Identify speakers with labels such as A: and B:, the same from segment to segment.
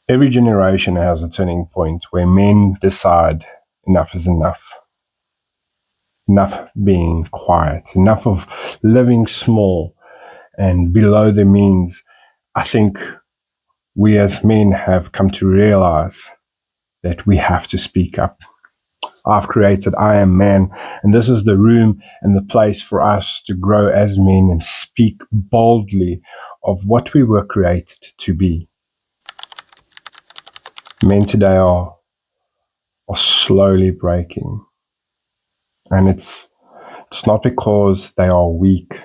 A: Every generation has a turning point where men decide enough is enough. Enough being quiet, enough of living small and below their means. I think we as men have come to realize that we have to speak up. I've created I Am Man, and this is the room and the place for us to grow as men and speak boldly of what we were created to be. Men today are slowly breaking, and it's not because they are weak,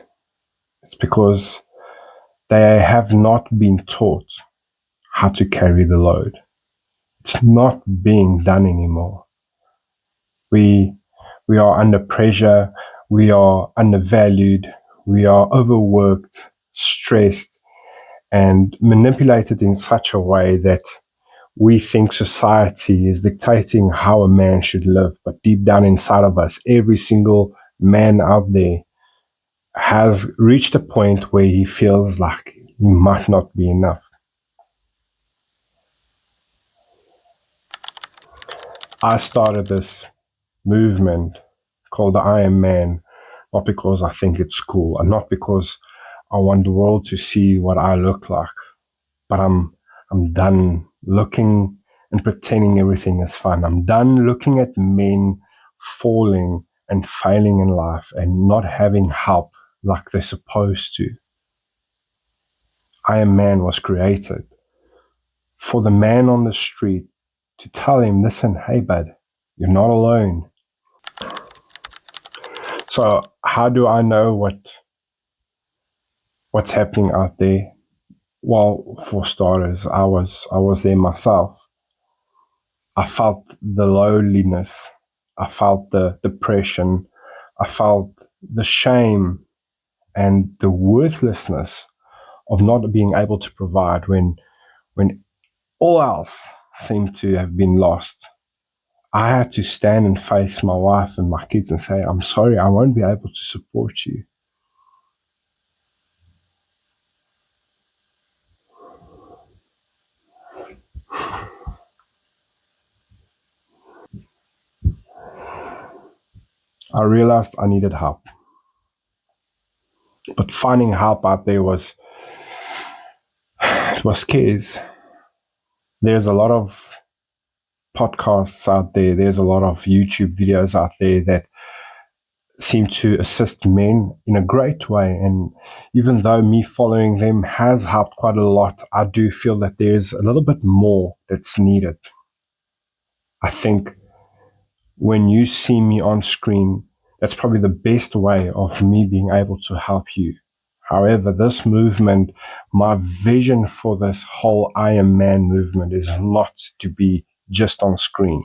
A: it's because they have not been taught how to carry the load. It's not being done anymore. We we are under pressure, we are undervalued, we are overworked, stressed, and manipulated in such a way that we think society is dictating how a man should live. But deep down inside of us, every single man out there has reached a point where he feels like he might not be enough. I started this movement called the I Am Man, not because I think it's cool and not because I want the world to see what I look like, but I'm done looking and pretending everything is fine. I'm done looking at men falling and failing in life and not having help like they're supposed to. I Am Man was created for the man on the street to tell him, listen, hey bud, you're not alone. So how do I know what's happening out there? Well, for starters, I was there myself. I felt the loneliness. I felt the depression. I felt the shame and the worthlessness of not being able to provide when all else seemed to have been lost. I had to stand and face my wife and my kids and say, I'm sorry, I won't be able to support you. I realized I needed help. But finding help out there it was scarce. There's a lot of podcasts out there, there's a lot of YouTube videos out there that seem to assist men in a great way. And even though me following them has helped quite a lot, I do feel that there's a little bit more that's needed. I think when you see me on screen, that's probably the best way of me being able to help you. However, this movement, my vision for this whole I Am Man movement is not to be just on screen.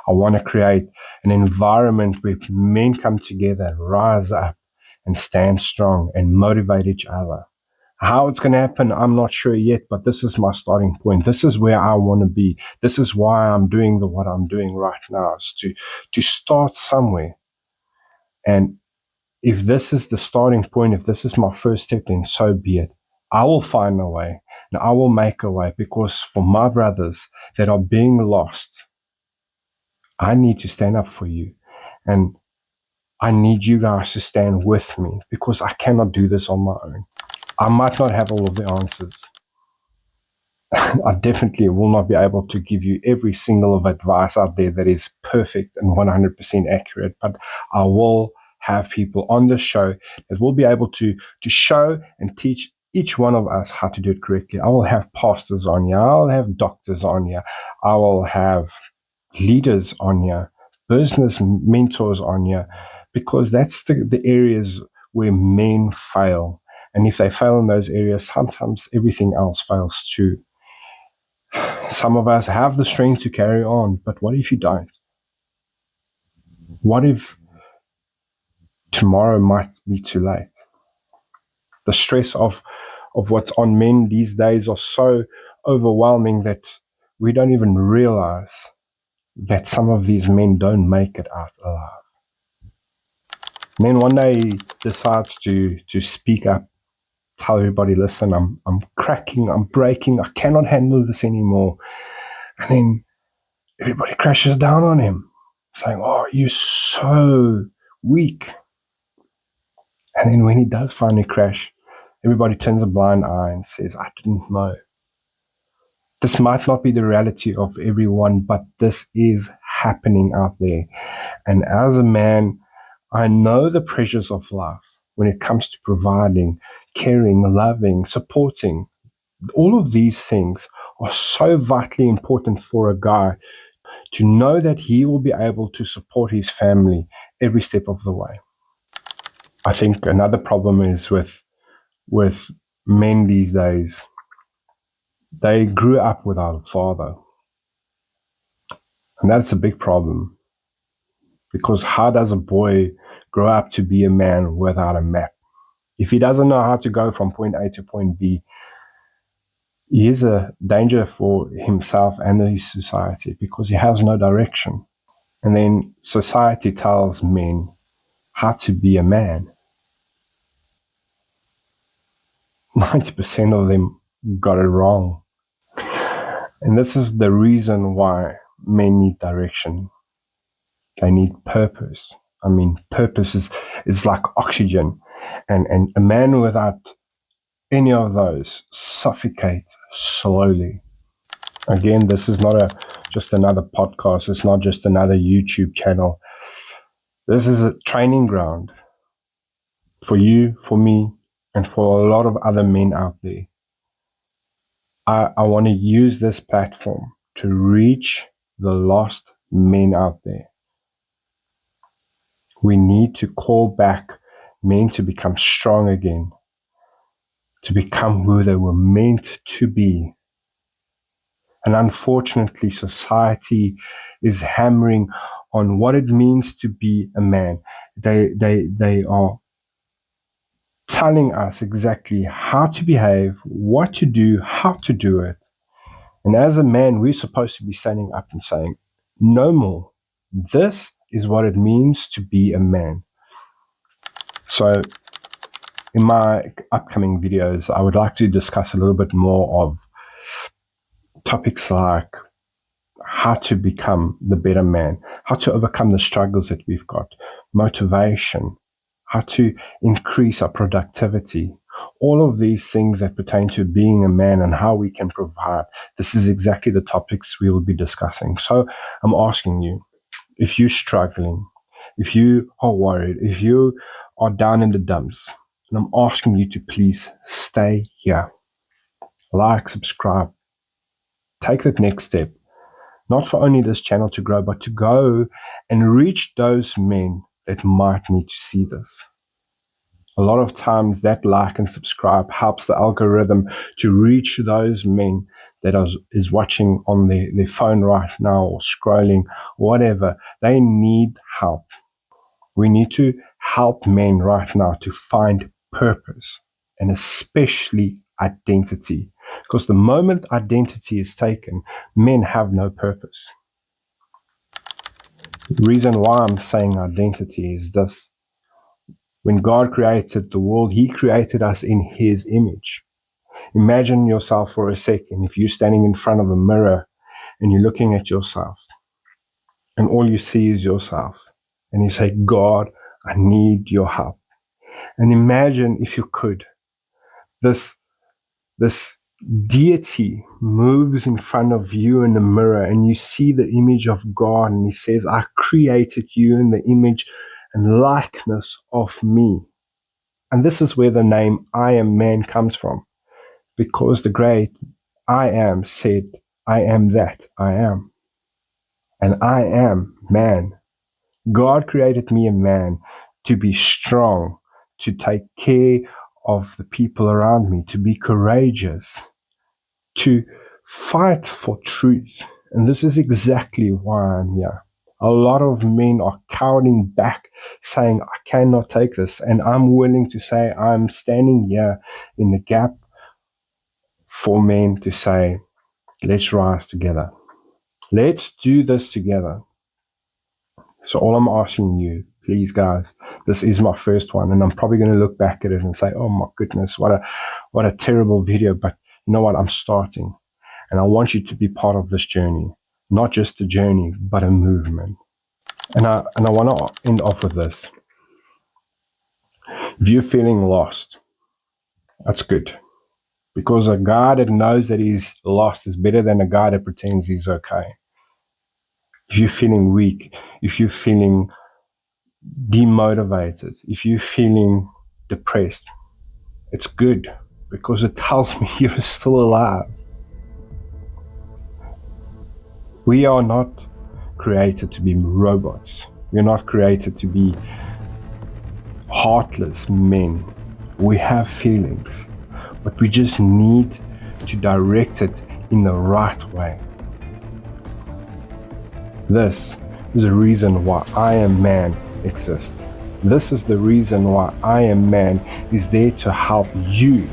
A: I want to create an environment where men come together, rise up, and stand strong and motivate each other. How it's going to happen, I'm not sure yet, but this is my starting point. This is where I want to be. This is why I'm doing what I'm doing right now, is to start somewhere. And if this is the starting point, if this is my first step, then so be it. I will find a way and I will make a way, because for my brothers that are being lost, I need to stand up for you. And I need you guys to stand with me, because I cannot do this on my own. I might not have all of the answers. I definitely will not be able to give you every single of advice out there that is perfect and 100% accurate, but I will have people on the show that will be able to show and teach each one of us how to do it correctly. I will have pastors on here. I'll have doctors on here. I will have leaders on here, business mentors on here, because that's the areas where men fail. And if they fail in those areas, sometimes everything else fails too. Some of us have the strength to carry on, but what if you don't? What if tomorrow might be too late? The stress of what's on men these days are so overwhelming that we don't even realize that some of these men don't make it out alive. And then one day he decides to speak up, tell everybody, listen, I'm cracking, I'm breaking, I cannot handle this anymore. And then everybody crashes down on him, saying, oh, you're so weak. And then when he does finally crash, everybody turns a blind eye and says, I didn't know. This might not be the reality of everyone, but this is happening out there. And as a man, I know the pressures of life when it comes to providing, caring, loving, supporting. All of these things are so vitally important for a guy to know that he will be able to support his family every step of the way. I think another problem is with men these days. They grew up without a father. And that's a big problem. Because how does a boy grow up to be a man without a map? If he doesn't know how to go from point A to point B, he is a danger for himself and his society because he has no direction. And then society tells men how to be a man. 90% of them got it wrong. And this is the reason why men need direction. They need purpose. I mean, purpose is like oxygen. And a man without any of those suffocates slowly. Again, this is not just another podcast. It's not just another YouTube channel. This is a training ground for you, for me, and for a lot of other men out there. I want to use this platform to reach the lost men out there. We need to call back men to become strong again, to become who they were meant to be. And unfortunately, society is hammering on what it means to be a man. They are telling us exactly how to behave, what to do, how to do it. And as a man, we're supposed to be standing up and saying, no more. This is what it means to be a man. So in my upcoming videos, I would like to discuss a little bit more of topics like how to become the better man, how to overcome the struggles that we've got, motivation, how to increase our productivity, all of these things that pertain to being a man and how we can provide. This is exactly the topics we will be discussing. So I'm asking you, if you're struggling, if you are worried, if you are down in the dumps, and I'm asking you to please stay here. Like, subscribe, take that next step. Not for only this channel to grow, but to go and reach those men that might need to see this. A lot of times that like and subscribe helps the algorithm to reach those men that is watching on their phone right now or scrolling, whatever. They need help. We need to help men right now to find purpose and especially identity. Because the moment identity is taken, men have no purpose. The reason why I'm saying identity is this. When God created the world, He created us in His image. Imagine yourself for a second if you're standing in front of a mirror and you're looking at yourself and all you see is yourself. And you say, God, I need your help. And imagine if you could, this deity moves in front of you in the mirror and you see the image of God and He says, I created you in the image and likeness of me. And this is where the name I am man comes from, because the great I am said, I am that I am. And I am man. God created me a man to be strong, to take care of the people around me, to be courageous, to fight for truth. And this is exactly why I'm here. A lot of men are cowering back, saying, I cannot take this. And I'm willing to say, I'm standing here in the gap for men to say, let's rise together. Let's do this together. So all I'm asking you, Please, guys, this is my first one, and I'm probably going to look back at it and say, oh my goodness, what a terrible video. But you know what? I'm starting, and I want you to be part of this journey, not just a journey, but a movement. And I want to end off with this. If you're feeling lost, that's good, because a guy that knows that he's lost is better than a guy that pretends he's okay. If you're feeling weak, if you're feeling demotivated, if you're feeling depressed, it's good, because it tells me you're still alive. We are not created to be robots. We're not created to be heartless men. We have feelings, but we just need to direct it in the right way. This is the reason why I Am Man exists. This is the reason why I Am Man is there to help you,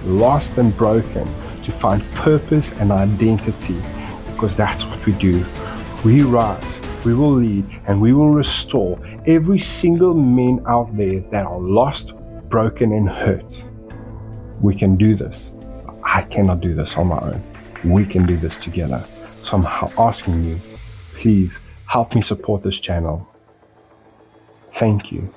A: lost and broken, to find purpose and identity, because that's what we do. We rise, we will lead, and we will restore every single man out there that are lost, broken, and hurt. We can do this. I cannot do this on my own. We can do this together. So I'm asking you, please help me support this channel. Thank you.